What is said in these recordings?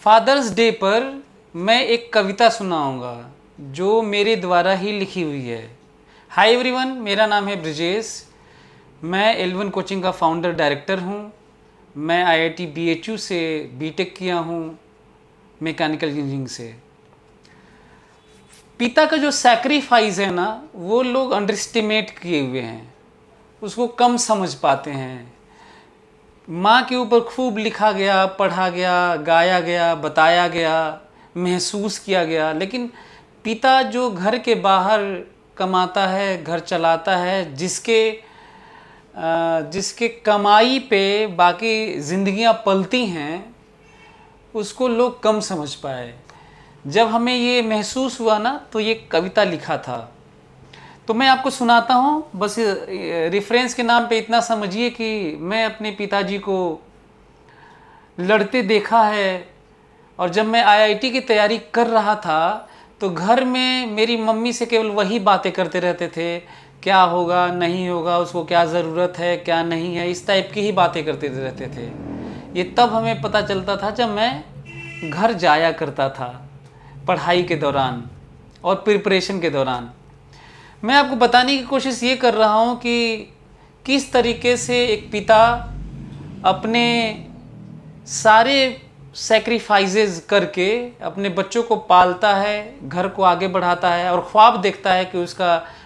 Fathers day पर मैं एक कविता सुनाऊंगा जो मेरे द्वारा ही लिखी हुई है। हाय एवरीवन, मेरा नाम है ब्रिजेश। मैं एल1 कोचिंग का फाउंडर डायरेक्टर हूँ। मैं आईआईटी बीएचयू से बीटेक किया हूँ, मैकेनिकल इंजीनियरिंग से। पिता का जो सैक्रिफाइस है ना, वो लोग अंडर एस्टिमेट किए हुए हैं, उसको कम समझ पाते हैं। माँ के ऊपर खूब लिखा गया, पढ़ा गया, गाया गया, बताया गया, महसूस किया गया, लेकिन पिता जो घर के बाहर कमाता है, घर चलाता है, जिसके कमाई पे बाकी ज़िंदगियाँ पलती हैं, उसको लोग कम समझ पाए। जब हमें ये महसूस हुआ ना, तो ये कविता लिखा था। तो मैं आपको सुनाता हूँ। बस रेफरेंस के नाम पे इतना समझिए कि मैं अपने पिताजी को लड़ते देखा है, और जब मैं आईआईटी की तैयारी कर रहा था तो घर में मेरी मम्मी से केवल वही बातें करते रहते थे, क्या होगा, नहीं होगा, उसको क्या ज़रूरत है, क्या नहीं है, इस टाइप की ही बातें करते रहते थे। ये तब हमें पता चलता था जब मैं घर जाया करता था पढ़ाई के दौरान और प्रिपरेशन के दौरान। मैं आपको बताने की कोशिश ये कर रहा हूँ कि किस तरीके से एक पिता अपने सारे सैक्रिफाइसेस करके अपने बच्चों को पालता है, घर को आगे बढ़ाता है और ख्वाब देखता है कि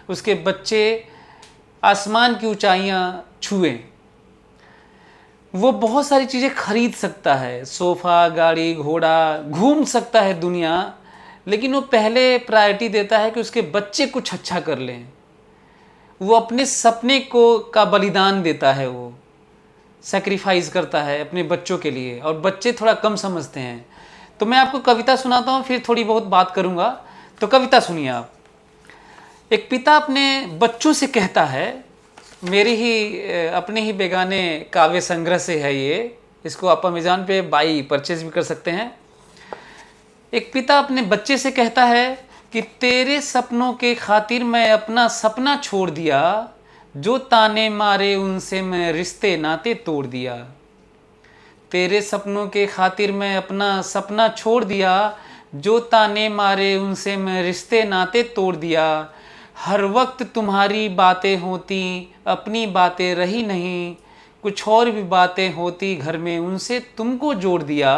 उसके बच्चे आसमान की ऊंचाइयाँ छुएं। वो बहुत सारी चीज़ें खरीद सकता है, सोफ़ा, गाड़ी, घोड़ा, घूम सकता है दुनिया, लेकिन वो पहले प्रायोरिटी देता है कि उसके बच्चे कुछ अच्छा कर लें। वो अपने सपने का बलिदान देता है, वो सैक्रिफाइस करता है अपने बच्चों के लिए, और बच्चे थोड़ा कम समझते हैं। तो मैं आपको कविता सुनाता हूँ, फिर थोड़ी बहुत बात करूँगा। तो कविता सुनिए आप। एक पिता अपने बच्चों से कहता है, अपने ही बेगाने काव्य संग्रह से है ये, इसको आप अमेज़न पे बाई परचेज भी कर सकते हैं। एक पिता अपने बच्चे से कहता है कि तेरे सपनों के खातिर मैं अपना सपना छोड़ दिया, जो ताने मारे उनसे मैं रिश्ते नाते तोड़ दिया। तेरे सपनों के खातिर मैं अपना सपना छोड़ दिया, जो ताने मारे उनसे मैं रिश्ते नाते तोड़ दिया। हर वक्त तुम्हारी बातें होती, अपनी बातें रही नहीं, कुछ और भी बातें होती घर में, उनसे तुमको जोड़ दिया।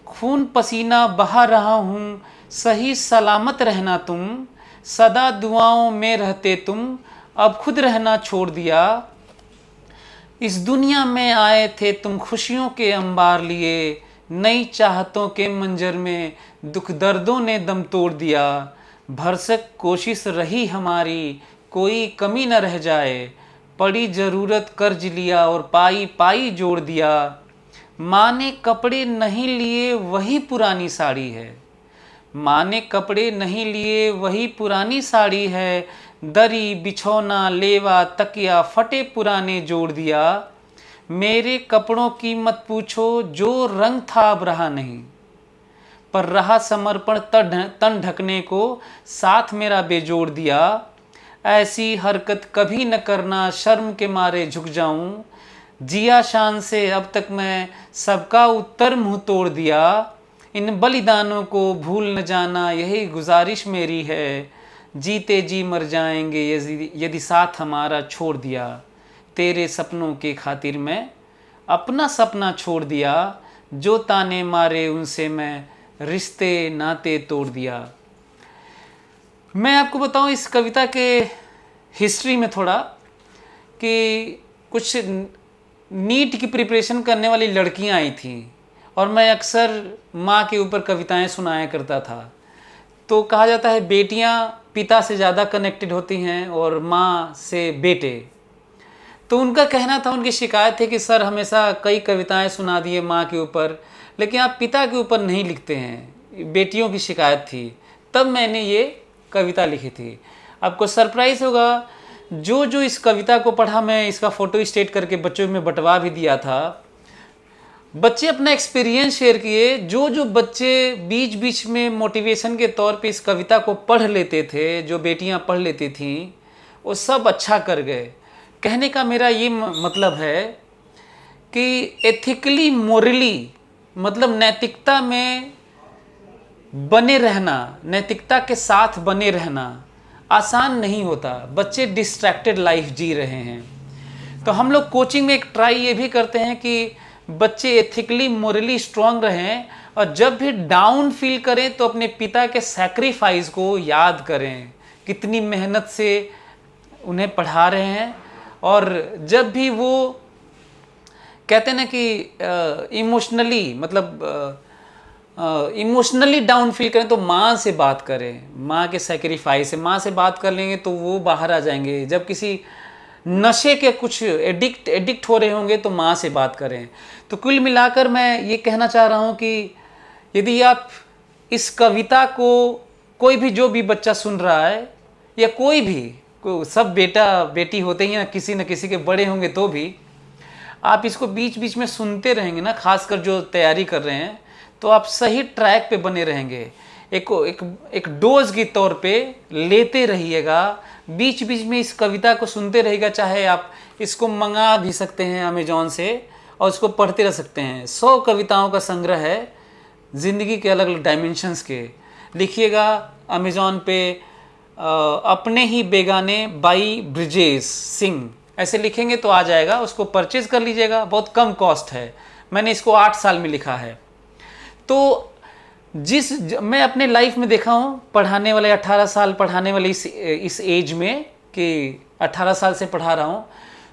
खून पसीना बहा रहा हूँ, सही सलामत रहना तुम, सदा दुआओं में रहते तुम, अब खुद रहना छोड़ दिया। इस दुनिया में आए थे तुम खुशियों के अंबार लिए, नई चाहतों के मंजर में दुख दर्दों ने दम तोड़ दिया। भरसक कोशिश रही हमारी, कोई कमी न रह जाए, पड़ी ज़रूरत कर्ज लिया और पाई पाई जोड़ दिया। माँ ने कपड़े नहीं लिए वही पुरानी साड़ी है, माँ ने कपड़े नहीं लिए वही पुरानी साड़ी है, दरी बिछौना लेवा तकिया फटे पुराने जोड़ दिया। मेरे कपड़ों की मत पूछो, जो रंग था अब रहा नहीं, पर रहा समर्पण तन ढकने को, साथ मेरा बेजोड़ दिया। ऐसी हरकत कभी न करना, शर्म के मारे झुक जाऊं, जिया शान से अब तक मैं सबका उत्तर मुंह तोड़ दिया। इन बलिदानों को भूल न जाना, यही गुजारिश मेरी है, जीते जी मर जाएंगे यदि साथ हमारा छोड़ दिया। तेरे सपनों के खातिर मैं अपना सपना छोड़ दिया, जो ताने मारे उनसे मैं रिश्ते नाते तोड़ दिया। मैं आपको बताऊं इस कविता के हिस्ट्री में थोड़ा, कि कुछ नीट की प्रिपरेशन करने वाली लड़कियां आई थीं, और मैं अक्सर माँ के ऊपर कविताएं सुनाया करता था। तो कहा जाता है बेटियां पिता से ज़्यादा कनेक्टेड होती हैं और माँ से बेटे। तो उनका कहना था, उनकी शिकायत थी कि सर हमेशा कई कविताएं सुना दिए माँ के ऊपर, लेकिन आप पिता के ऊपर नहीं लिखते हैं, बेटियों की शिकायत थी। तब मैंने ये कविता लिखी थी। आपको सरप्राइज़ होगा, जो इस कविता को पढ़ा, मैं इसका फ़ोटो स्टेट करके बच्चों में बंटवा भी दिया था। बच्चे अपना एक्सपीरियंस शेयर किए। जो बच्चे बीच बीच में मोटिवेशन के तौर पे इस कविता को पढ़ लेते थे, जो बेटियां पढ़ लेती थीं, वो सब अच्छा कर गए। कहने का मेरा ये मतलब है कि एथिकली मोरली मतलब नैतिकता में बने रहना, नैतिकता के साथ बने रहना आसान नहीं होता। बच्चे डिस्ट्रैक्टेड लाइफ जी रहे हैं। तो हम लोग कोचिंग में एक ट्राई ये भी करते हैं कि बच्चे एथिकली मोरली स्ट्रांग रहें, और जब भी डाउन फील करें तो अपने पिता के सैक्रिफाइस को याद करें, कितनी मेहनत से उन्हें पढ़ा रहे हैं। और जब भी वो कहते हैं ना कि इमोशनली मतलब इमोशनली डाउन फील करें तो माँ से बात करें, माँ के सैक्रिफाइस से माँ से बात कर लेंगे तो वो बाहर आ जाएंगे। जब किसी नशे के कुछ एडिक्ट हो रहे होंगे तो माँ से बात करें। तो कुल मिलाकर मैं ये कहना चाह रहा हूँ कि यदि आप इस कविता को, कोई भी जो भी बच्चा सुन रहा है या कोई भी, सब बेटा बेटी होते ही हैं, किसी न किसी के बड़े होंगे, तो भी आप इसको बीच बीच में सुनते रहेंगे ना, खासकर जो तैयारी कर रहे हैं, तो आप सही ट्रैक पे बने रहेंगे। एक डोज के तौर पे लेते रहिएगा, बीच बीच में इस कविता को सुनते रहिएगा। चाहे आप इसको मंगा भी सकते हैं अमेजोन से और इसको पढ़ते रह सकते हैं। 100 कविताओं का संग्रह है, ज़िंदगी के अलग अलग डायमेंशंस के। लिखिएगा अमेजोन पे अपने ही बेगाने बाई ब्रिजेश सिंह, ऐसे लिखेंगे तो आ जाएगा। उसको परचेज कर लीजिएगा, बहुत कम कॉस्ट है। मैंने इसको 8 साल में लिखा है। तो मैं अपने लाइफ में देखा हूँ, पढ़ाने वाले 18 साल पढ़ाने वाले इस एज में, कि 18 साल से पढ़ा रहा हूँ,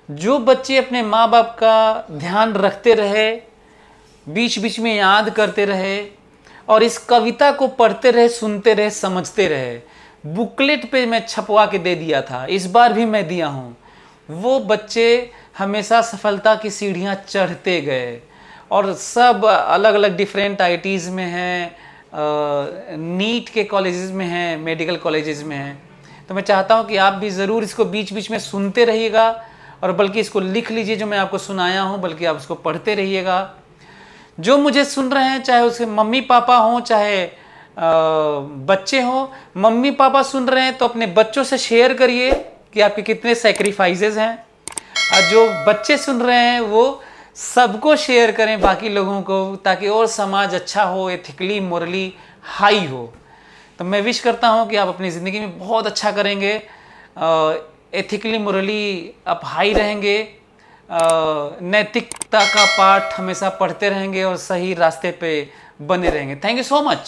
जो बच्चे अपने माँ बाप का ध्यान रखते रहे, बीच बीच में याद करते रहे और इस कविता को पढ़ते रहे, सुनते रहे, समझते रहे। बुकलेट पे मैं छपवा के दे दिया था, इस बार भी मैं दिया हूँ। वो बच्चे हमेशा सफलता की सीढ़ियाँ चढ़ते गए और सब अलग अलग डिफरेंट आईटीज़ में हैं, नीट के कॉलेजेस में हैं, मेडिकल कॉलेजेस में हैं। तो मैं चाहता हूँ कि आप भी ज़रूर इसको बीच बीच में सुनते रहिएगा, और बल्कि इसको लिख लीजिए जो मैं आपको सुनाया हूँ, बल्कि आप उसको पढ़ते रहिएगा। जो मुझे सुन रहे हैं, चाहे उसके मम्मी पापा हों, चाहे बच्चे हों, मम्मी पापा सुन रहे हैं तो अपने बच्चों से शेयर करिए कि आपके कितने सैक्रिफाइसेस हैं। और जो बच्चे सुन रहे हैं वो सबको शेयर करें, बाकी लोगों को, ताकि और समाज अच्छा हो, एथिकली मोरली हाई हो। तो मैं विश करता हूँ कि आप अपनी ज़िंदगी में बहुत अच्छा करेंगे, एथिकली मोरली आप हाई रहेंगे, नैतिकता का पाठ हमेशा पढ़ते रहेंगे और सही रास्ते पे बने रहेंगे। Thank you so much.